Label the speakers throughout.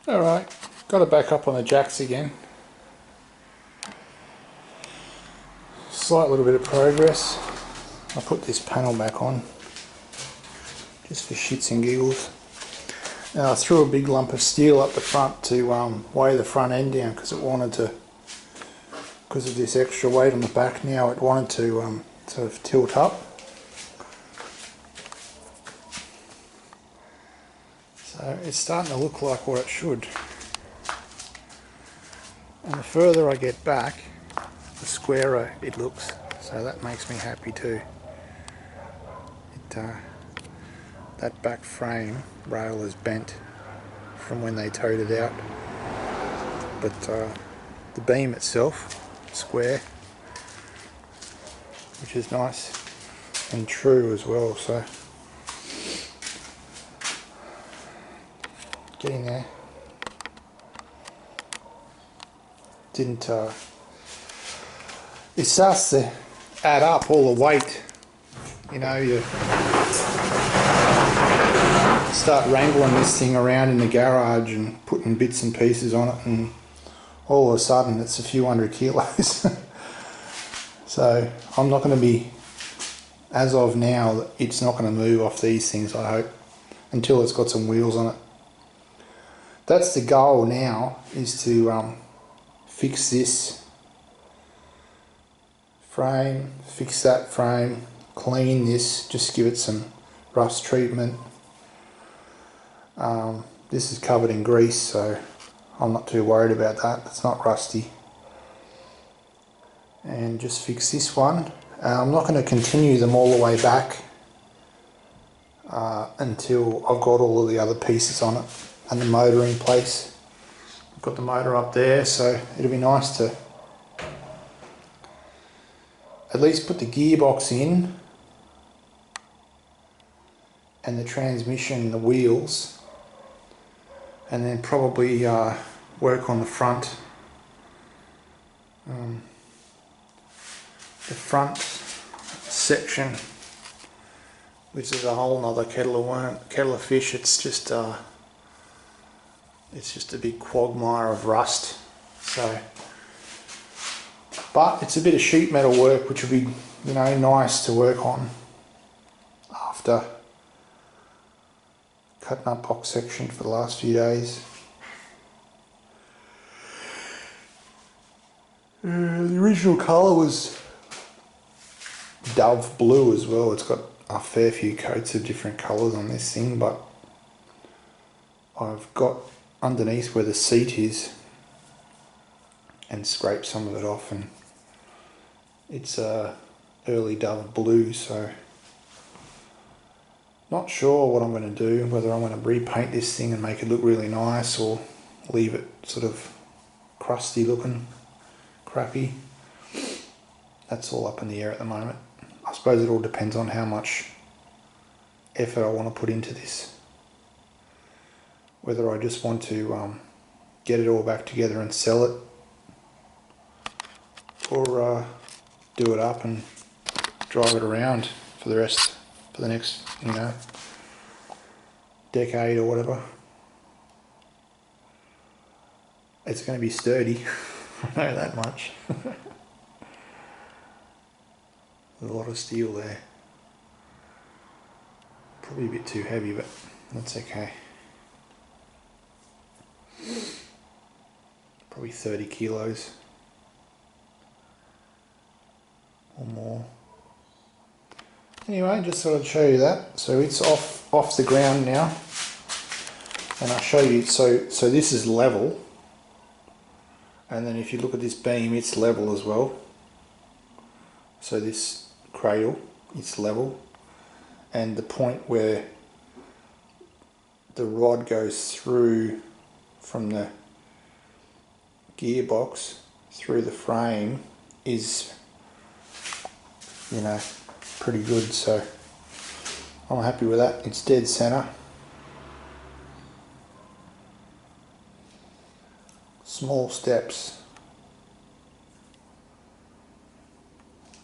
Speaker 1: Alright, got it back up on the jacks again. Slight little bit of progress. I put this panel back on just for shits and giggles. Now I threw a big lump of steel up the front to weigh the front end down because it wanted to, because of this extra weight on the back now, it wanted to sort of tilt up. So it's starting to look like what it should. And the further I get back, the squarer it looks. So that makes me happy too. That back frame rail is bent from when they towed it out. But the beam itself, square, which is nice and true as well. So getting there. Didn't it starts to add up, all the weight, you know, you start wrangling this thing around in the garage and putting bits and pieces on it, and all of a sudden it's a few hundred kilos. So I'm not going to be, as of now, it's not going to move off these things, I hope, until it's got some wheels on it. That's the goal now, is to fix this frame, fix that frame, clean this, just give it some rust treatment. This is covered in grease, so I'm not too worried about that. It's not rusty. And just fix this one. I'm not going to continue them all the way back until I've got all of the other pieces on it and the motor in place. I've got the motor up there, so it'll be nice to at least put the gearbox in and the transmission, the wheels, and then probably work on the front. The front section, which is a whole nother kettle of fish. It's just a big quagmire of rust. So, but it's a bit of sheet metal work, which would be, you know, nice to work on after cutting up box section for the last few days. The original colour was dove blue as well. It's got a fair few coats of different colours on this thing, but I've got underneath where the seat is and scraped some of it off, and it's early dove blue, so not sure what I'm going to do, whether I'm going to repaint this thing and make it look really nice or leave it sort of crusty looking, crappy. That's all up in the air at the moment. I suppose it all depends on how much effort I want to put into this. Whether I just want to get it all back together and sell it, or do it up and drive it around for the next, you know, decade or whatever. It's going to be sturdy, I know that much. There's a lot of steel there. Probably a bit too heavy, but that's okay. Probably 30 kilos or more. Anyway, just thought I'd show you that. So it's off the ground now, and I'll show you. So this is level, and then if you look at this beam, it's level as well. So this cradle, it's level, and the point where the rod goes through from the gearbox through the frame is, you know, pretty good. So I'm happy with that. It's dead center. Small steps.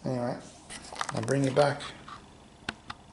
Speaker 1: Anyway, I'll bring you back.